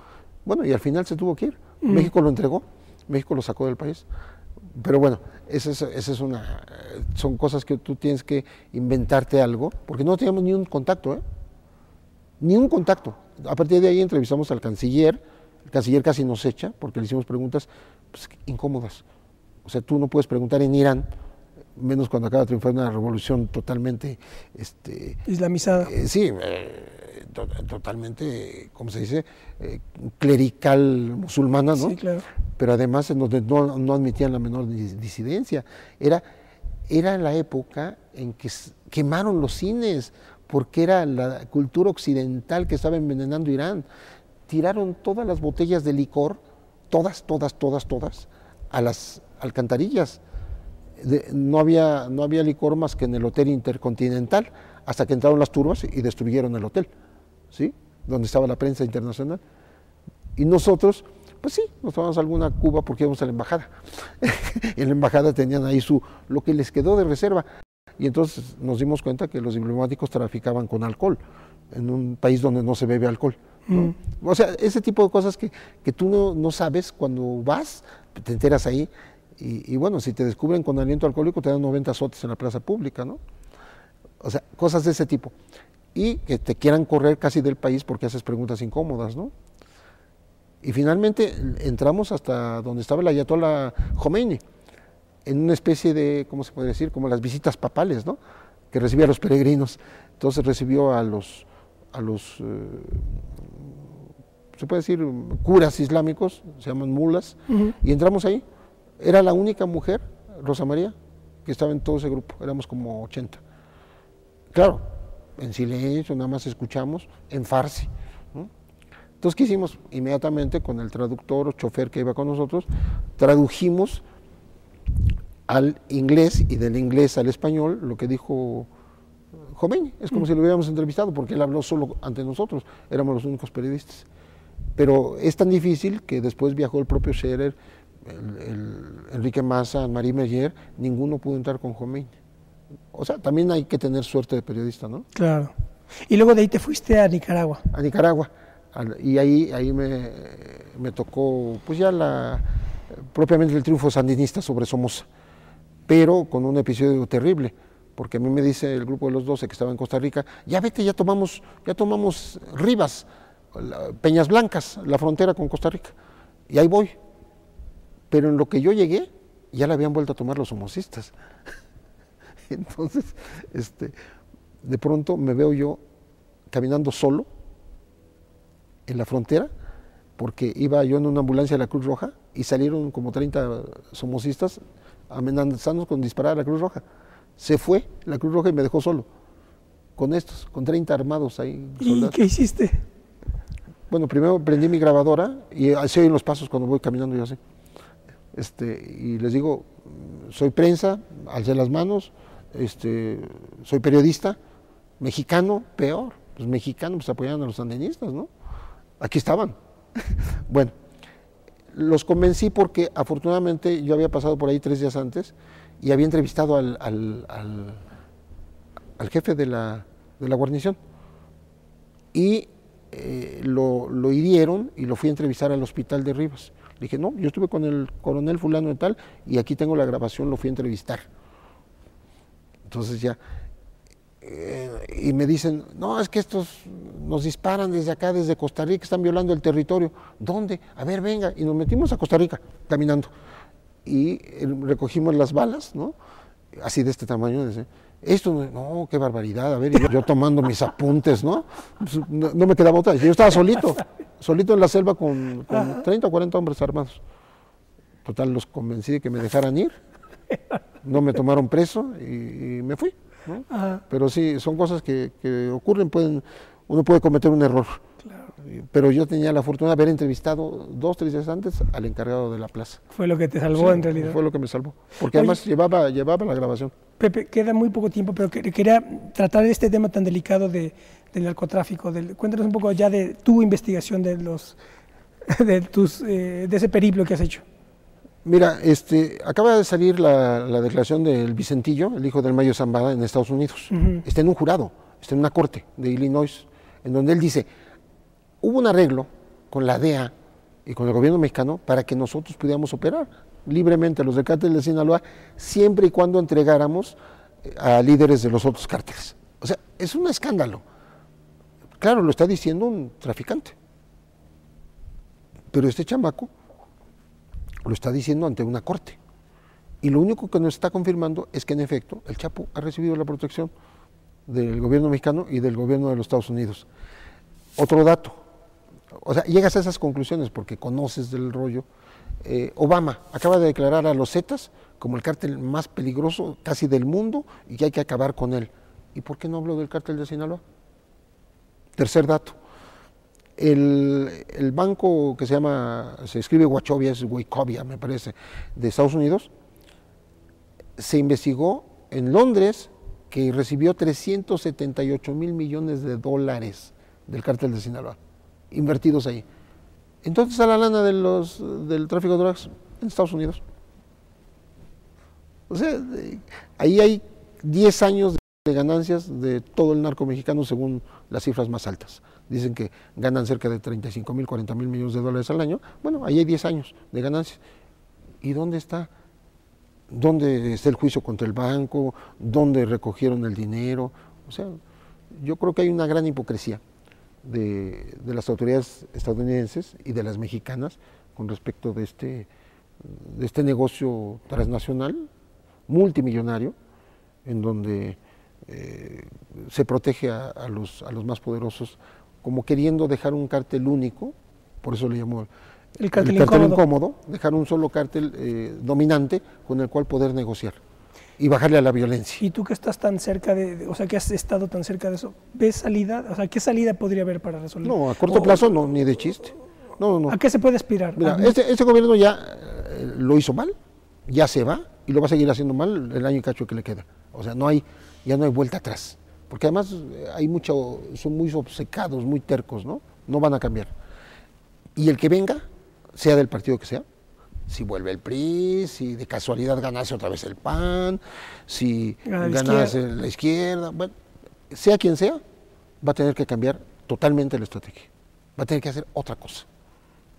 Bueno, y al final se tuvo que ir. México lo entregó, México lo sacó del país. Pero bueno, son cosas que tú tienes que inventarte algo, porque no teníamos ni un contacto, ¿eh? Ni un contacto. A partir de ahí entrevistamos al canciller, el canciller casi nos echa, porque le hicimos preguntas pues, incómodas. O sea, tú no puedes preguntar en Irán, menos cuando acaba de triunfar una revolución totalmente... islamizada. Sí, totalmente, ¿cómo se dice? Clerical musulmana, ¿no? Sí, claro. Pero además en donde no admitían la menor disidencia. Era la época en que quemaron los cines, porque era la cultura occidental que estaba envenenando Irán. Tiraron todas las botellas de licor, todas, a las alcantarillas. No había licor más que en el Hotel Intercontinental, hasta que entraron las turbas y destruyeron el hotel, ¿sí? Donde estaba la prensa internacional. Y nosotros, Pues sí, nos tomamos alguna cuba porque íbamos a la embajada. En la embajada tenían ahí lo que les quedó de reserva. Y entonces nos dimos cuenta que los diplomáticos traficaban con alcohol en un país donde no se bebe alcohol, ¿no? O sea, ese tipo de cosas que tú no sabes cuando vas, te enteras ahí. Y bueno, si te descubren con aliento alcohólico, te dan 90 azotes en la plaza pública, ¿no? O sea, cosas de ese tipo. Y que te quieran correr casi del país porque haces preguntas incómodas, ¿no? Y finalmente entramos hasta donde estaba el ayatollah Khomeini, en una especie de, ¿cómo se puede decir? Como las visitas papales, ¿no? Que recibía a los peregrinos. Entonces recibió a los se puede decir, curas islámicos, se llaman mulas, y entramos ahí. Era la única mujer, Rosa María, que estaba en todo ese grupo, éramos como 80. Claro, en silencio, nada más escuchamos, en farsi, ¿no? Entonces, ¿qué hicimos? Inmediatamente con el traductor o chofer que iba con nosotros, tradujimos al inglés y del inglés al español lo que dijo Khomeini. Es como si lo hubiéramos entrevistado, porque él habló solo ante nosotros, éramos los únicos periodistas. Pero es tan difícil que después viajó el propio Scherer, el Enrique Massa, Marie Meyer, ninguno pudo entrar con Khomeini. O sea, también hay que tener suerte de periodista, ¿no? Claro. Y luego de ahí te fuiste a Nicaragua. A Nicaragua. Y ahí me tocó, pues ya propiamente el triunfo sandinista sobre Somoza, pero con un episodio terrible, porque a mí me dice el grupo de los 12 que estaba en Costa Rica, ya vete, ya tomamos Rivas, Peñas Blancas, la frontera con Costa Rica, y ahí voy. Pero en lo que yo llegué, ya la habían vuelto a tomar los somocistas. Entonces, de pronto me veo yo caminando solo en la frontera, porque iba yo en una ambulancia de la Cruz Roja y salieron como 30 somocistas amenazándonos con disparar a la Cruz Roja. Se fue la Cruz Roja y me dejó solo, con 30 armados ahí. Soldados. ¿Y qué hiciste? Bueno, primero prendí mi grabadora y así oyen los pasos cuando voy caminando yo así. Y les digo, soy prensa, alcé las manos, soy periodista, mexicano, peor, los mexicanos pues apoyaban a los sandinistas, ¿no? Aquí estaban. Bueno, los convencí porque afortunadamente yo había pasado por ahí 3 días antes y había entrevistado al jefe de la guarnición y lo hirieron y lo fui a entrevistar al hospital de Rivas. Le dije, no, yo estuve con el coronel fulano de tal y aquí tengo la grabación, lo fui a entrevistar. Entonces ya, y me dicen, no, es que estos nos disparan desde acá, desde Costa Rica, están violando el territorio. ¿Dónde? A ver, venga. Y nos metimos a Costa Rica, caminando. Y recogimos las balas, ¿no? Así de este tamaño. Esto, no, qué barbaridad. A ver, y yo tomando mis apuntes, ¿no? Pues, no me quedaba otra. Yo estaba solito en la selva con 30 o 40 hombres armados. Total, los convencí de que me dejaran ir. No me tomaron preso y me fui, ¿no? Pero sí, son cosas que ocurren, uno puede cometer un error. Claro. Pero yo tenía la fortuna de haber entrevistado 2 o 3 días antes al encargado de la plaza. Fue lo que te salvó, sí, en realidad. Fue lo que me salvó, porque además llevaba la grabación. Pepe, queda muy poco tiempo, pero quería tratar este tema tan delicado del narcotráfico. Cuéntanos un poco ya de tu investigación, de ese periplo que has hecho. Mira, acaba de salir la declaración del Vicentillo, el hijo del Mayo Zambada, en Estados Unidos. Está en un jurado, está en una corte de Illinois, en donde él dice, hubo un arreglo con la DEA y con el gobierno mexicano para que nosotros pudiéramos operar libremente los del cártel de Sinaloa, siempre y cuando entregáramos a líderes de los otros cárteles. O sea, es un escándalo. Claro, lo está diciendo un traficante. Pero este chamaco lo está diciendo ante una corte. Y lo único que nos está confirmando es que en efecto el Chapo ha recibido la protección del gobierno mexicano y del gobierno de los Estados Unidos. Otro dato, o sea, llegas a esas conclusiones porque conoces del rollo. Obama acaba de declarar a los Zetas como el cártel más peligroso casi del mundo y que hay que acabar con él. ¿Y por qué no habló del cártel de Sinaloa? Tercer dato. El banco que se escribe Wachovia, es Wachovia me parece, de Estados Unidos, se investigó en Londres que recibió 378 mil millones de dólares del cártel de Sinaloa, invertidos ahí. Entonces está la lana del tráfico de drogas en Estados Unidos. O sea, ahí hay 10 años de ganancias de todo el narco mexicano según las cifras más altas. Dicen que ganan cerca de 35,000, 40,000 millones de dólares al año. Bueno, ahí hay 10 años de ganancias. ¿Y dónde está? ¿Dónde está el juicio contra el banco? ¿Dónde recogieron el dinero? O sea, yo creo que hay una gran hipocresía de las autoridades estadounidenses y de las mexicanas con respecto de este negocio transnacional, multimillonario, en donde se protege a los más poderosos, como queriendo dejar un cártel único, por eso le llamo el cártel incómodo, dejar un solo cártel dominante con el cual poder negociar y bajarle a la violencia. Y tú que estás tan cerca o sea, que has estado tan cerca de eso, ¿ves salida? O sea, ¿qué salida podría haber para resolver? No, a corto plazo no, ni de chiste. No. ¿A qué se puede aspirar? Mira, este gobierno ya lo hizo mal, ya se va y lo va a seguir haciendo mal el año y cacho que le queda. O sea, ya no hay vuelta atrás. Porque además son muy obcecados, muy tercos, ¿no? No van a cambiar. Y el que venga, sea del partido que sea, si vuelve el PRI, si de casualidad ganase otra vez el PAN, si ganase la izquierda, bueno, sea quien sea, va a tener que cambiar totalmente la estrategia. Va a tener que hacer otra cosa,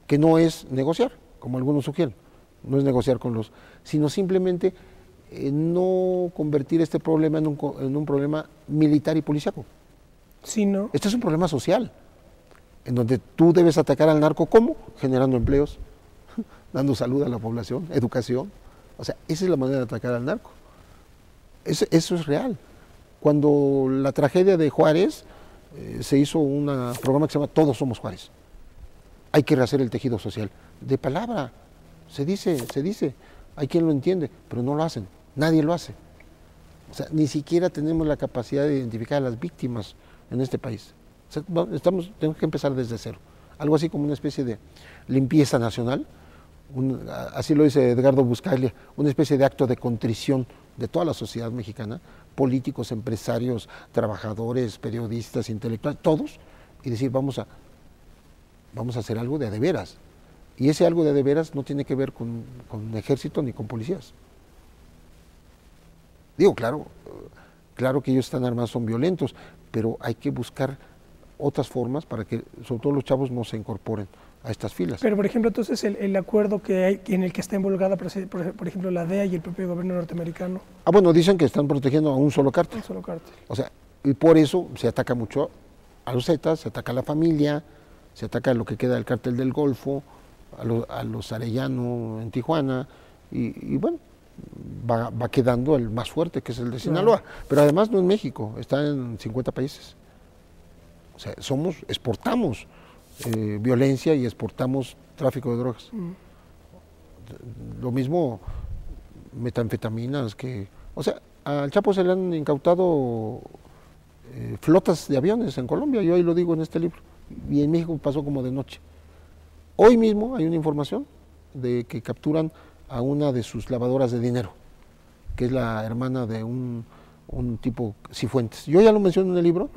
que no es negociar, como algunos sugieren, no es negociar sino simplemente no convertir este problema en un problema militar y policíaco. Sí, ¿no? Este es un problema social, en donde tú debes atacar al narco, ¿cómo? Generando empleos, dando salud a la población, educación. O sea, esa es la manera de atacar al narco. Eso es real. Cuando la tragedia de Juárez, se hizo un programa que se llama Todos Somos Juárez. Hay que rehacer el tejido social. De palabra, se dice, hay quien lo entiende, pero no lo hacen, nadie lo hace. O sea, ni siquiera tenemos la capacidad de identificar a las víctimas en este país. O sea, tenemos que empezar desde cero. Algo así como una especie de limpieza nacional, así lo dice Edgardo Buscaglia, una especie de acto de contrición de toda la sociedad mexicana, políticos, empresarios, trabajadores, periodistas, intelectuales, todos, y decir, vamos a hacer algo de veras. Y ese algo de veras no tiene que ver con ejército ni con policías. Digo, claro que ellos están armados, son violentos, pero hay que buscar otras formas para que, sobre todo los chavos, no se incorporen a estas filas. Pero, por ejemplo, entonces el acuerdo que hay, en el que está involucrada, por ejemplo, la DEA y el propio gobierno norteamericano. Bueno, dicen que están protegiendo a un solo cártel. Un solo cártel. O sea, y por eso se ataca mucho a los Zetas, se ataca a la familia, se ataca a lo que queda del cártel del Golfo, a los Arellano en Tijuana, y bueno, va quedando el más fuerte, que es el de Sinaloa. Pero además no en México, está en 50 países. O sea, exportamos violencia y exportamos tráfico de drogas. Lo mismo metanfetaminas, o sea, al Chapo se le han incautado flotas de aviones en Colombia, yo ahí lo digo en este libro, y en México pasó como de noche. Hoy mismo hay una información de que capturan a una de sus lavadoras de dinero, que es la hermana de un tipo Cifuentes. Yo ya lo menciono en el libro,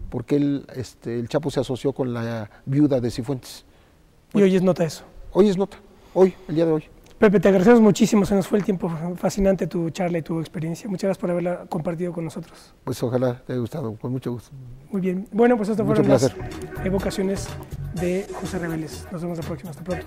porque el Chapo se asoció con la viuda de Cifuentes. Y hoy es nota eso. Hoy es nota, el día de hoy. Pepe, te agradecemos muchísimo, se nos fue el tiempo, fascinante tu charla y tu experiencia. Muchas gracias por haberla compartido con nosotros. Pues ojalá te haya gustado, con mucho gusto. Muy bien. Bueno, pues estas fueron las evocaciones de José Reveles. Nos vemos la próxima. Hasta pronto.